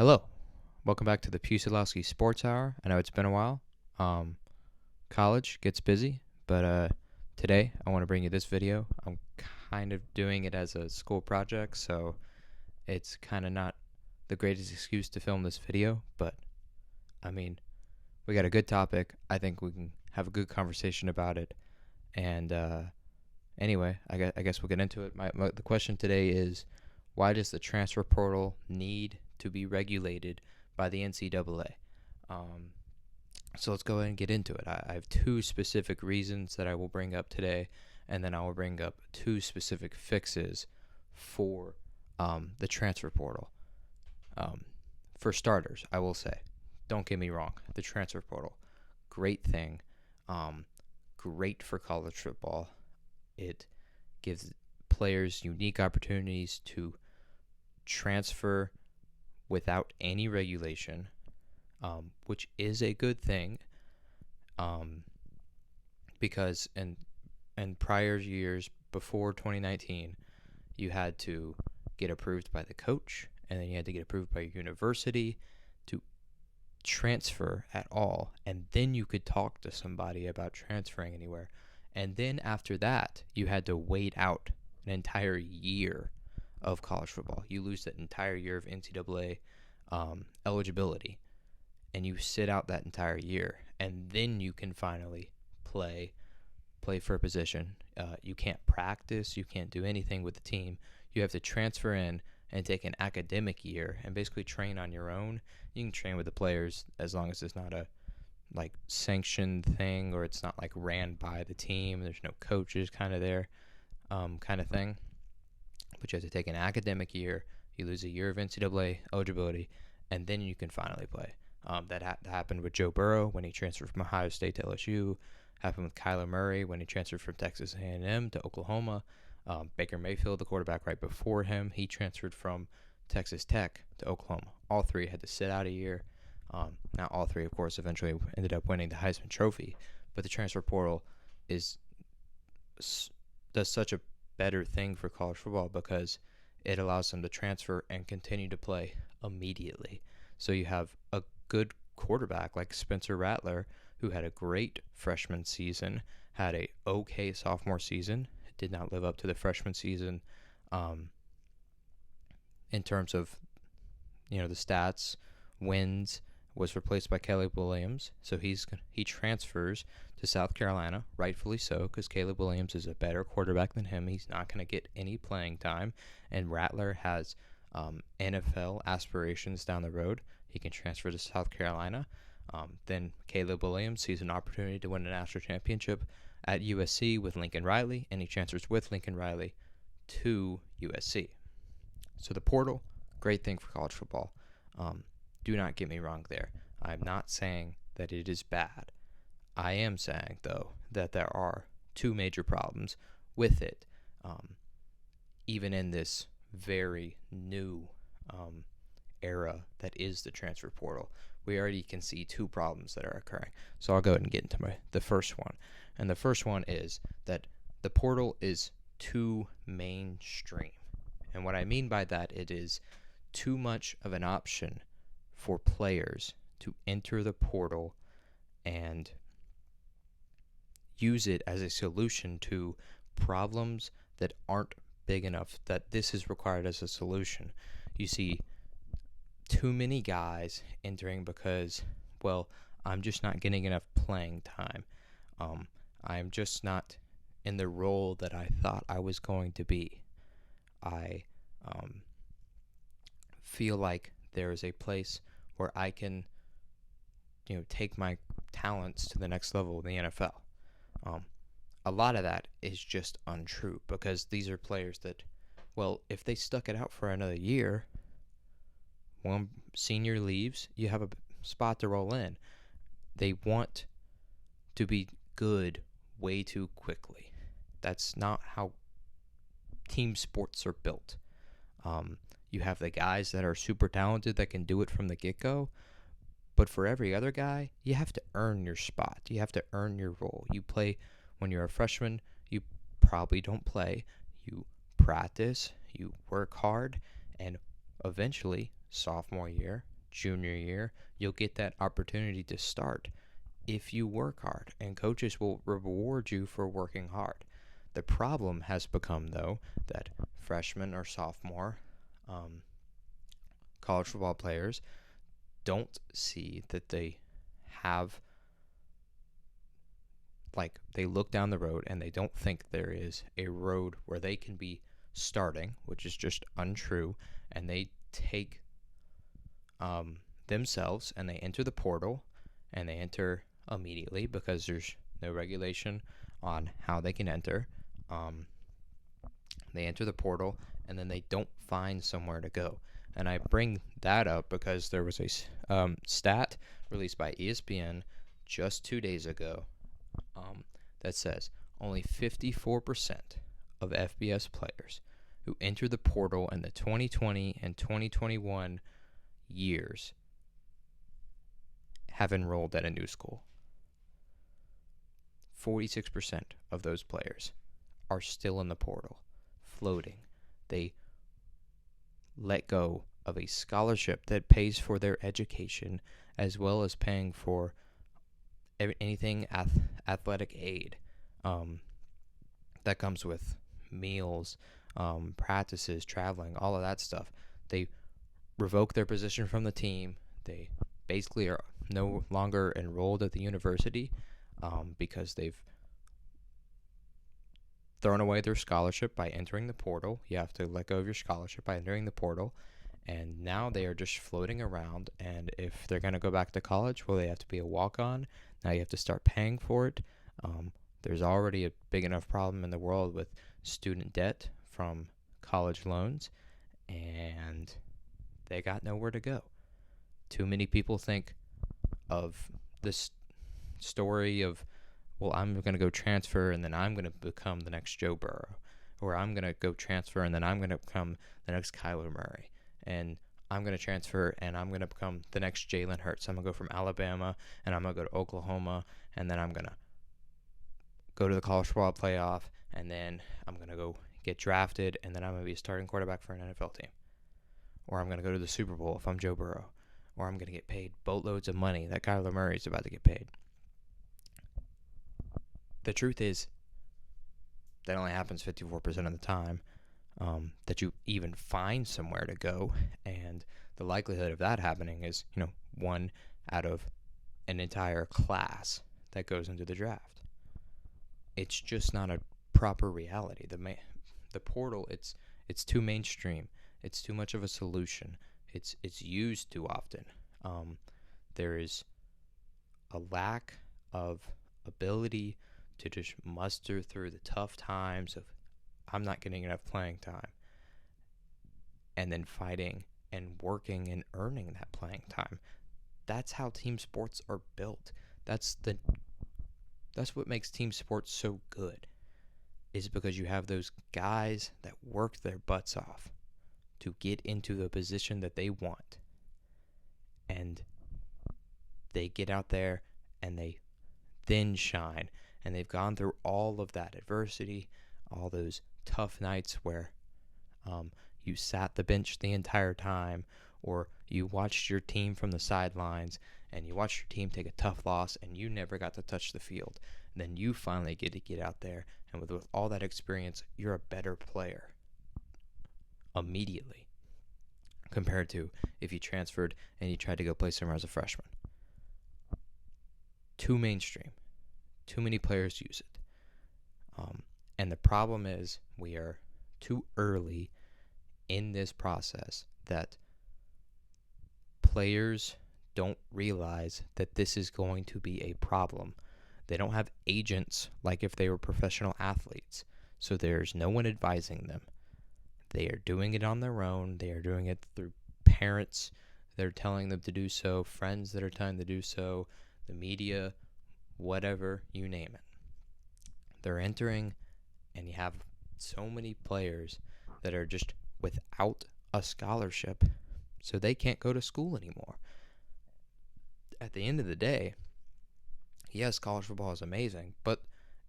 Hello, welcome back to the Pusilowski Sports Hour. I know it's been a while. College gets busy, but today I want to bring you this video. I'm kind of doing it as a school project, so it's kind of not the greatest excuse to film this video, but I mean, we got a good topic. I think we can have a good conversation about it. And anyway, I guess we'll get into it. The question today is, why does the transfer portal need to be regulated by the NCAA? So let's go ahead and get into it. I have two specific reasons that I will bring up today, and then I will bring up two specific fixes for the transfer portal. For starters, I will say, don't get me wrong, the transfer portal, great thing, great for college football. It gives players unique opportunities to transfer without any regulation, which is a good thing, because in prior years before 2019, you had to get approved by the coach, and then you had to get approved by your university to transfer at all, and then you could talk to somebody about transferring anywhere. And then after that, you had to wait out an entire year of college football. You lose that entire year of NCAA eligibility, and you sit out that entire year, and then you can finally play for a position. You can't practice, you can't do anything with the team. You have to transfer in and take an academic year and basically train on your own. You can train with the players as long as it's not a sanctioned thing, or it's not ran by the team. There's no coaches kind of there, kind of thing. But you have to take an academic year. You lose a year of NCAA eligibility, and then you can finally play. That happened with Joe Burrow when he transferred from Ohio State to LSU. Happened with Kyler Murray when he transferred from Texas A&M to Oklahoma. Baker Mayfield, the quarterback right before him, he transferred from Texas Tech to Oklahoma. All three had to sit out a year. Not all three, of course, eventually ended up winning the Heisman Trophy. But the transfer portal does such a better thing for college football because it allows them to transfer and continue to play immediately. So you have a good quarterback like Spencer Rattler, who had a great freshman season, had a okay sophomore season, did not live up to the freshman season in terms of the stats, wins, was replaced by Caleb Williams. So he transfers to South Carolina, rightfully so, because Caleb Williams is a better quarterback than him. He's not going to get any playing time, and Rattler has NFL aspirations down the road. He can transfer to South Carolina. Then Caleb Williams sees an opportunity to win a national championship at USC with Lincoln Riley, and he transfers with Lincoln Riley to USC. So the portal, great thing for college football. Do not get me wrong there. I'm not saying that it is bad. I am saying, though, that there are two major problems with it, even in this very new era that is the transfer portal. We already can see two problems that are occurring. So I'll go ahead and get into the first one. And the first one is that the portal is too mainstream. And what I mean by that, it is too much of an option for players to enter the portal and use it as a solution to problems that aren't big enough that this is required as a solution. You see too many guys entering because, well, I'm just not getting enough playing time. I'm just not in the role that I thought I was going to be. I feel like there is a place where I can, take my talents to the next level in the NFL. A lot of that is just untrue because these are players that, well, if they stuck it out for another year, one senior leaves, you have a spot to roll in. They want to be good way too quickly. That's not how team sports are built. You have the guys that are super talented that can do it from the get-go, but for every other guy, you have to earn your spot. You have to earn your role. You play when you're a freshman, you probably don't play. You practice, you work hard, and eventually, sophomore year, junior year, you'll get that opportunity to start if you work hard, and coaches will reward you for working hard. The problem has become, though, that freshman or sophomore college football players don't see that they have, like, they look down the road and they don't think there is a road where they can be starting, which is just untrue, and they take themselves and they enter the portal, and they enter immediately because there's no regulation on how they can enter. They enter the portal, and then they don't find somewhere to go. And I bring that up because there was a stat released by ESPN just 2 days ago that says only 54% of FBS players who enter the portal in the 2020 and 2021 years have enrolled at a new school. 46% of those players are still in the portal, floating. They let go of a scholarship that pays for their education, as well as paying for anything athletic aid that comes with meals, practices, traveling, all of that stuff. They revoke their position from the team. They basically are no longer enrolled at the university because they've thrown away their scholarship by entering the portal. You have to let go of your scholarship by entering the portal. And now they are just floating around. And if they're going to go back to college, well, they have to be a walk-on. Now you have to start paying for it. There's already a big enough problem in the world with student debt from college loans. And they got nowhere to go. Too many people think of this story of, well, I'm going to go transfer and then I'm going to become the next Joe Burrow. Or I'm going to go transfer and then I'm going to become the next Kyler Murray. And I'm going to transfer and I'm going to become the next Jalen Hurts. I'm going to go from Alabama and I'm going to go to Oklahoma, and then I'm going to go to the college football playoff, and then I'm going to go get drafted, and then I'm going to be a starting quarterback for an NFL team. Or I'm going to go to the Super Bowl if I'm Joe Burrow. Or I'm going to get paid boatloads of money that Kyler Murray is about to get paid. The truth is, that only happens 54% of the time. That you even find somewhere to go, and the likelihood of that happening is, 1 out of an entire class that goes into the draft. It's just not a proper reality. The portal, it's too mainstream. It's too much of a solution. It's used too often. There is a lack of ability to just muster through the tough times of, I'm not getting enough playing time, and then fighting and working and earning that playing time. That's how team sports are built. That's what makes team sports so good, is because you have those guys that work their butts off to get into the position that they want, and they get out there and they then shine, and they've gone through all of that adversity, all those tough nights where you sat the bench the entire time, or you watched your team from the sidelines and you watched your team take a tough loss and you never got to touch the field. And then you finally get to get out there, and with all that experience, you're a better player immediately compared to if you transferred and you tried to go play somewhere as a freshman. Too mainstream. Too many players use it. And the problem is we are too early in this process that players don't realize that this is going to be a problem. They don't have agents like if they were professional athletes, so there's no one advising them. They are doing it on their own. They are doing it through parents that are telling them to do so, friends that are telling them to do so, the media, whatever, you name it. They're entering, and you have so many players that are just without a scholarship, so they can't go to school anymore. At the end of the day, yes, college football is amazing, but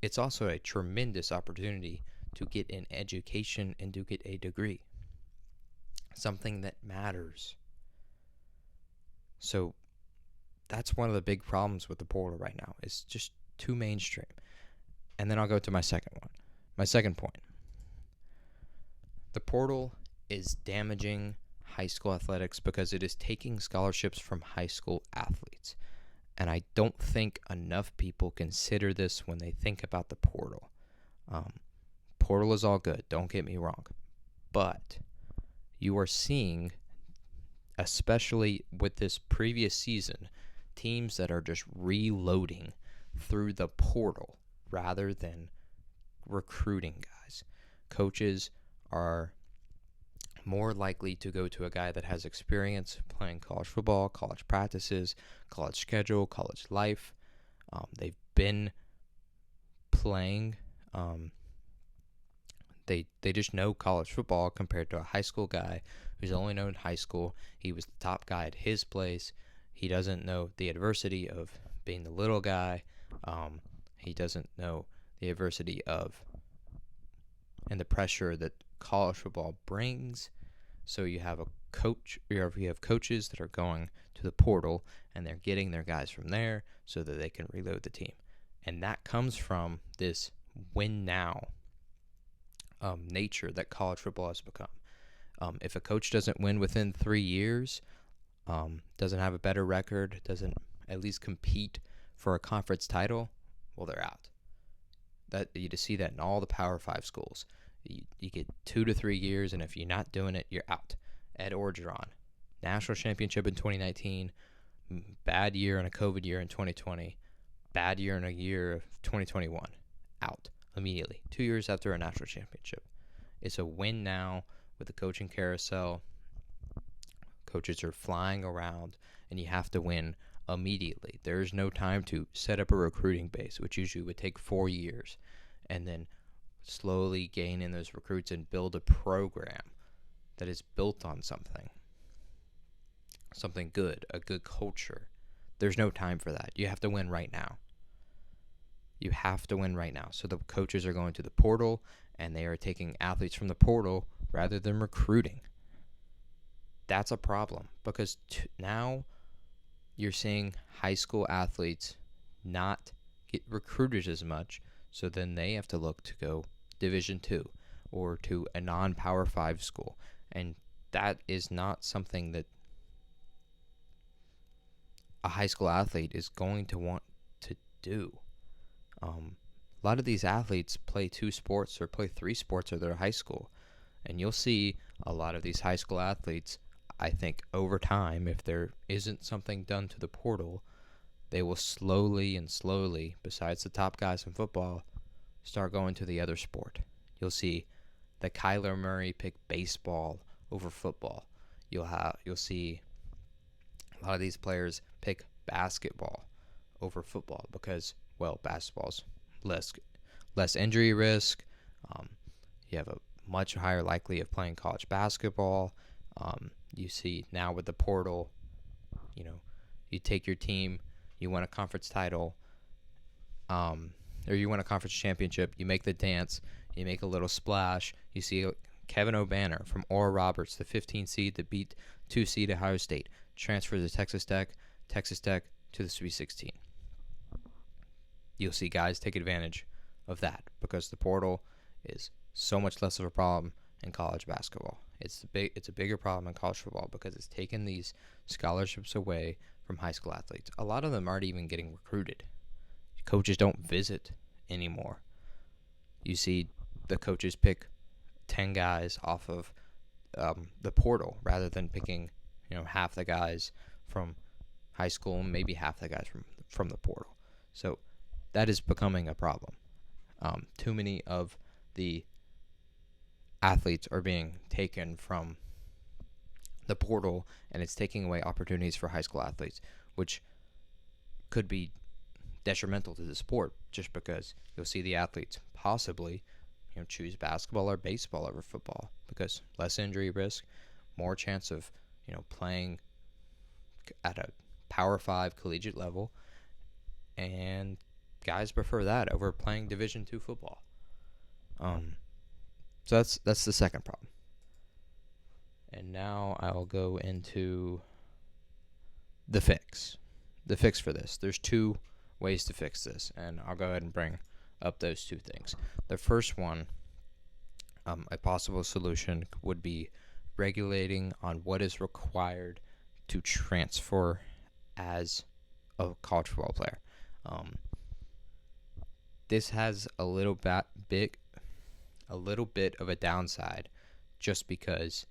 it's also a tremendous opportunity to get an education and to get a degree, something that matters. So that's one of the big problems with the portal right now. It's just too mainstream. And then I'll go to my second one. My second point. The portal is damaging high school athletics because it is taking scholarships from high school athletes. And I don't think enough people consider this when they think about the portal. Portal is all good, don't get me wrong. But you are seeing, especially with this previous season, teams that are just reloading through the portal rather than recruiting guys. Coaches are more likely to go to a guy that has experience playing college football, college practices, college schedule, college life. They've been playing. They just know college football compared to a high school guy who's only known high school. He was the top guy at his place. He doesn't know the adversity of being the little guy. He doesn't know the adversity of and the pressure that college football brings. So you have a coach, or you have coaches that are going to the portal and they're getting their guys from there so that they can reload the team. And that comes from this win now nature that college football has become. If a coach doesn't win within 3 years, doesn't have a better record, doesn't at least compete for a conference title, well, they're out. That you just see that in all the Power 5 schools. You get 2 to 3 years, and if you're not doing it, you're out. Ed Orgeron, national championship in 2019, bad year and a COVID year in 2020, bad year and a year of 2021, out immediately. 2 years after a national championship. It's a win now with the coaching carousel. Coaches are flying around, and you have to win immediately. There's no time to set up a recruiting base, which usually would take 4 years, and then slowly gain in those recruits and build a program that is built on something good, a good culture. There's no time for that. You have to win right now. You have to win right now. So the coaches are going to the portal, and they are taking athletes from the portal rather than recruiting. That's a problem because now you're seeing high school athletes not get recruited as much, so then they have to look to go Division II or to a non-Power 5 school. And that is not something that a high school athlete is going to want to do. A lot of these athletes play 2 sports or play 3 sports at their high school. And you'll see a lot of these high school athletes, I think, over time, if there isn't something done to the portal, they will slowly, besides the top guys in football, start going to the other sport. You'll see that Kyler Murray pick baseball over football. You'll see a lot of these players pick basketball over football because, well, basketball's less injury risk. You have a much higher likely of playing college basketball. You see now with the portal, you take your team, you win a conference title, or you win a conference championship, you make the dance, you make a little splash. You see Kevin O'Banner from Oral Roberts, the 15 seed that beat 2 seed Ohio State, transfer to Texas Tech to the Sweet 16. You'll see guys take advantage of that because the portal is so much less of a problem in college basketball. It's a bigger problem in college football because it's taken these scholarships away from high school athletes. A lot of them aren't even getting recruited. Coaches don't visit anymore. You see the coaches pick 10 guys off of the portal rather than picking half the guys from high school and maybe half the guys from the portal. So that is becoming a problem. Too many of the athletes are being taken from the portal, and it's taking away opportunities for high school athletes, which could be detrimental to the sport just because you'll see the athletes possibly choose basketball or baseball over football because less injury risk, more chance of playing at a Power 5 collegiate level, and guys prefer that over playing Division II football. So that's the second problem. And now I'll go into the fix. The fix for this. There's two ways to fix this, and I'll go ahead and bring up those two things. The first one, a possible solution would be regulating on what is required to transfer as a college football player. This has a little bit of a downside, just because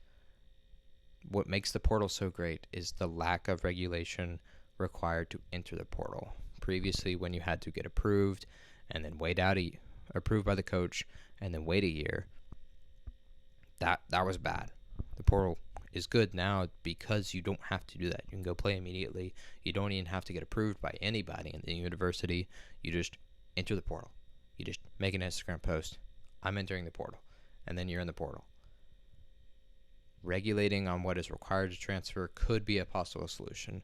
what makes the portal so great is the lack of regulation required to enter the portal. Previously, when you had to get approved and then wait out approved by the coach and then wait a year, that was bad. The portal is good now because you don't have to do that. You can go play immediately. You don't even have to get approved by anybody in the university. You just enter the portal. You just make an Instagram post. I'm entering the portal. And then you're in the portal. Regulating on what is required to transfer could be a possible solution,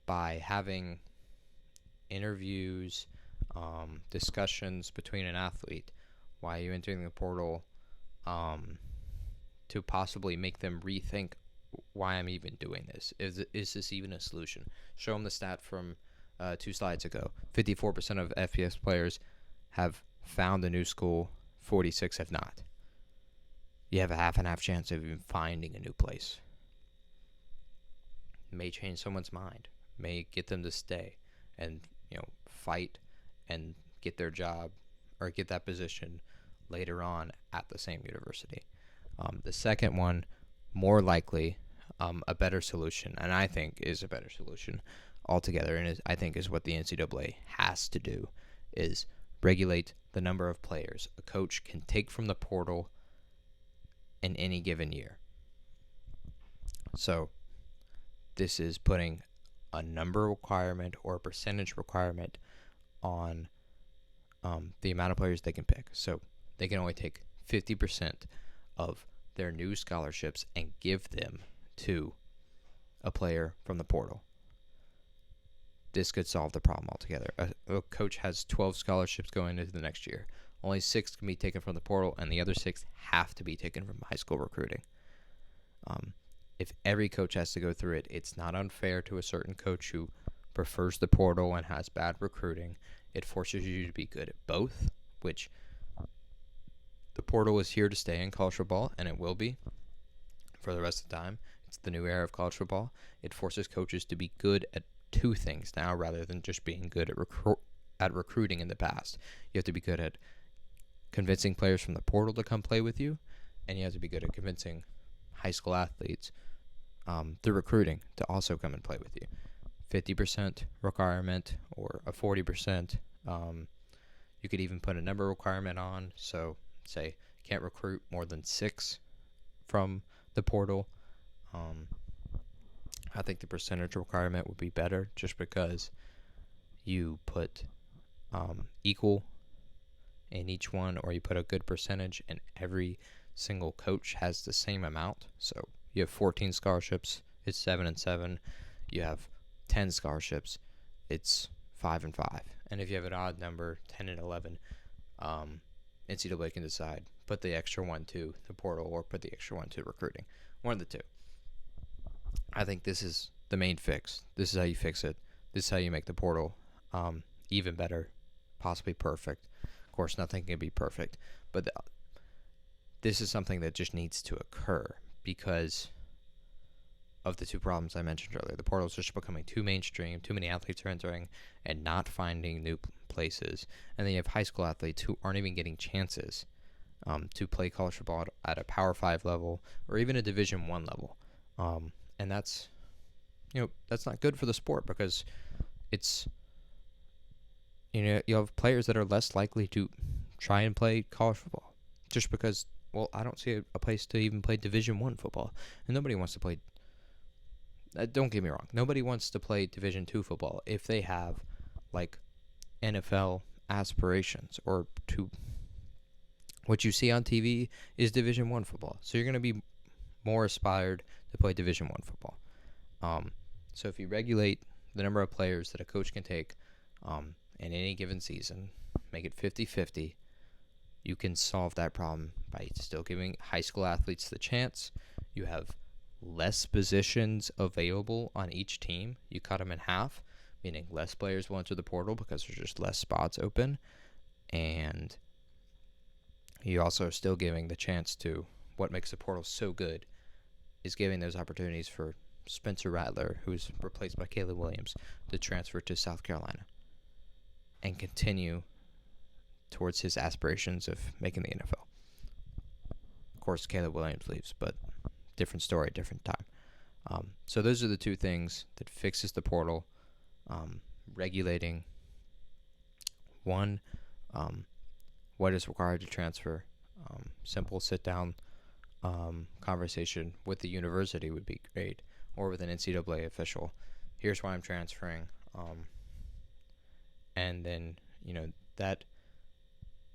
by having interviews, discussions between an athlete while you're entering the portal, to possibly make them rethink why I'm even doing this. Is this even a solution? Show them the stat from 2 slides ago. 54% of FBS players have found a new school, 46 have not. You have a half and half chance of even finding a new place. It may change someone's mind, may get them to stay and fight and get their job or get that position later on at the same university. The second one, more likely, a better solution, and I think is a better solution altogether, and I think is what the NCAA has to do, is regulate the number of players a coach can take from the portal in any given year. So this is putting a number requirement or a percentage requirement on the amount of players they can pick. So they can only take 50% of their new scholarships and give them to a player from the portal. This could solve the problem altogether. A coach has 12 scholarships going into the next year. Only 6 can be taken from the portal, and the other 6 have to be taken from high school recruiting. If every coach has to go through it, it's not unfair to a certain coach who prefers the portal and has bad recruiting. It forces you to be good at both, which the portal is here to stay in college football, and it will be for the rest of the time. It's the new era of college football. It forces coaches to be good at 2 things now rather than just being good at recruiting in the past. You have to be good at convincing players from the portal to come play with you, and you have to be good at convincing high school athletes through recruiting to also come and play with you. 50% requirement or a 40%. You could even put a number requirement on. So say can't recruit more than 6 from the portal. I think the percentage requirement would be better, just because you put equal in each one, or you put a good percentage, and every single coach has the same amount. So you have 14 scholarships, it's 7 and 7. You have 10 scholarships, it's 5 and 5. And if you have an odd number, 10 and 11, NCAA can decide, put the extra one to the portal or put the extra one to recruiting. One of the two. I think this is the main fix. This is how you fix it. This is how you make the portal even better, possibly perfect. Of course, nothing can be perfect, but this is something that just needs to occur because of the 2 problems I mentioned earlier. The portal is just becoming too mainstream, too many athletes are entering and not finding new places. And then you have high school athletes who aren't even getting chances to play college football at a Power 5 level or even a Division 1 level. And that's not good for the sport, because it's, you have players that are less likely to try and play college football just because, well, I don't see a place to even play Division 1 football. And nobody wants to play, don't get me wrong, nobody wants to play Division 2 football if they have, like, NFL aspirations, or to what you see on TV is Division 1 football. So you're going to be more aspired to play Division 1 football. So if you regulate the number of players that a coach can take in any given season, make it 50-50, you can solve that problem by still giving high school athletes the chance. You have less positions available on each team. You cut them in half, meaning less players will enter the portal because there's just less spots open. And you also are still giving the chance to, what makes the portal so good is giving those opportunities for Spencer Rattler, who's replaced by Caleb Williams, to transfer to South Carolina and continue towards his aspirations of making the NFL. Of course, Caleb Williams leaves, but different story, different time. So those are the two things that fixes the portal. Regulating, one, what is required to transfer. Simple sit-down conversation with the university would be great, or with an NCAA official. Here's why I'm transferring. And then, that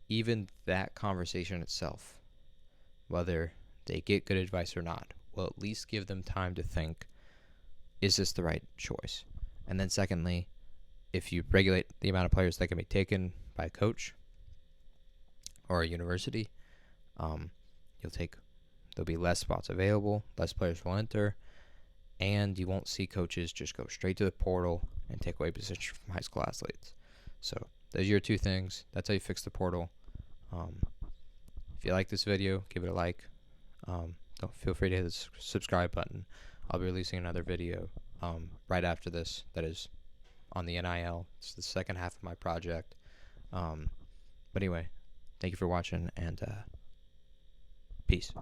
even that conversation itself, whether they get good advice or not, will at least give them time to think, is this the right choice? And then secondly, if you regulate the amount of players that can be taken by a coach or a university, there'll be less spots available, less players will enter, and you won't see coaches just go straight to the portal and take away positions from high school athletes. So those are your two things. That's how you fix the portal. If you like this video, give it a like. Don't feel free to hit the subscribe button. I'll be releasing another video right after this that is on the NIL. It's the second half of my project. But anyway, thank you for watching, and peace.